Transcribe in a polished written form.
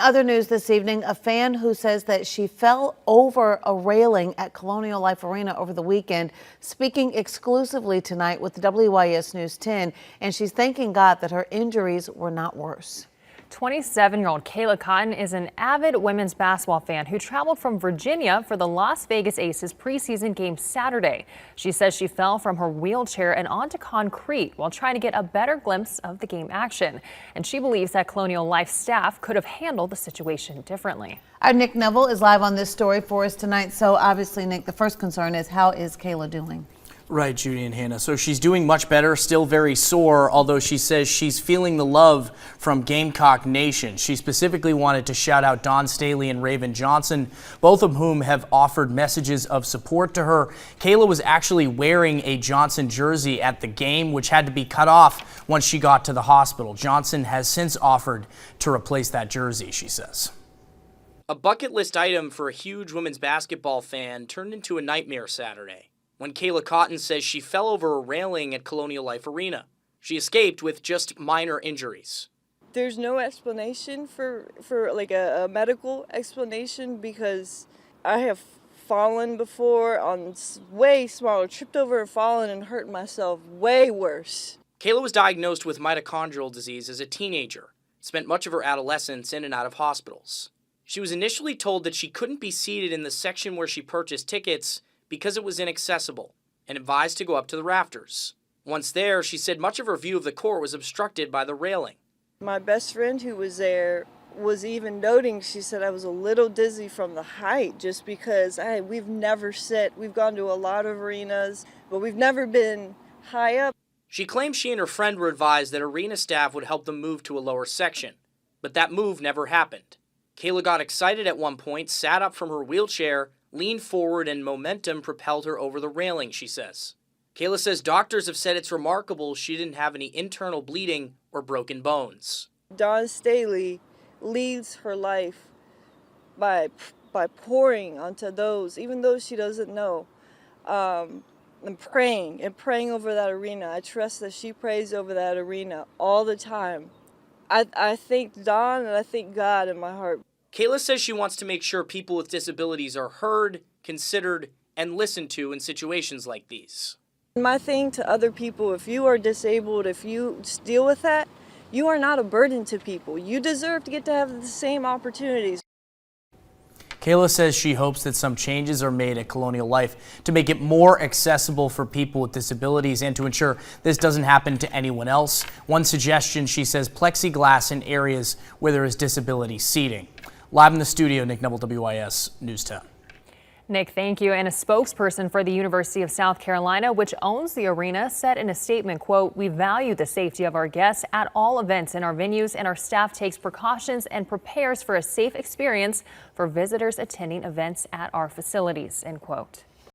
Other news this evening, a fan who says that she fell over a railing at Colonial Life Arena over the weekend, speaking exclusively tonight with WYS News 10, and she's thanking God that her injuries were not worse. 27-year-old Kayla Cotton is an avid women's basketball fan who traveled from Virginia for the Las Vegas Aces preseason game Saturday. She says she fell from her wheelchair and onto concrete while trying to get a better glimpse of the game action. And she believes that Colonial Life staff could have handled the situation differently. Our Nick Neville is live on this story for us tonight. So obviously, Nick, the first concern is, how is Kayla doing? Right, Judy and Hannah. So she's doing much better, still very sore, although she says she's feeling the love from Gamecock Nation. She specifically wanted to shout out Don Staley and Raven Johnson, both of whom have offered messages of support to her. Kayla was actually wearing a Johnson jersey at the game, which had to be cut off once she got to the hospital. Johnson has since offered to replace that jersey, she says. A bucket list item for a huge women's basketball fan turned into a nightmare Saturday when Kayla Cotton says she fell over a railing at Colonial Life Arena. She escaped with just minor injuries. There's no explanation for like a medical explanation, because I have fallen before on way smaller, tripped over and fallen and hurt myself way worse. Kayla was diagnosed with mitochondrial disease as a teenager, spent much of her adolescence in and out of hospitals. She was initially told that she couldn't be seated in the section where she purchased tickets because it was inaccessible, and advised to go up to the rafters. Once there, she said much of her view of the court was obstructed by the railing. My best friend who was there was even noting, she said I was a little dizzy from the height, just because we've never we've gone to a lot of arenas, but we've never been high up. She claims she and her friend were advised that arena staff would help them move to a lower section, but that move never happened. Kayla got excited at one point, sat up from her wheelchair, leaned forward, and momentum propelled her over the railing, she says. Kayla says doctors have said it's remarkable she didn't have any internal bleeding or broken bones. Don Staley leads her life by pouring onto those, even those she doesn't know, and praying over that arena. I trust that she prays over that arena all the time. I thank Don and I thank God in my heart. Kayla says she wants to make sure people with disabilities are heard, considered, and listened to in situations like these. My thing to other people, if you are disabled, if you deal with that, you are not a burden to people. You deserve to get to have the same opportunities. Kayla says she hopes that some changes are made at Colonial Life to make it more accessible for people with disabilities and to ensure this doesn't happen to anyone else. One suggestion, she says, plexiglass in areas where there is disability seating. Live in the studio, Nick Neville, WYS News 10. Nick, thank you. And a spokesperson for the University of South Carolina, which owns the arena, said in a statement, quote, "We value the safety of our guests at all events in our venues, and our staff takes precautions and prepares for a safe experience for visitors attending events at our facilities," end quote.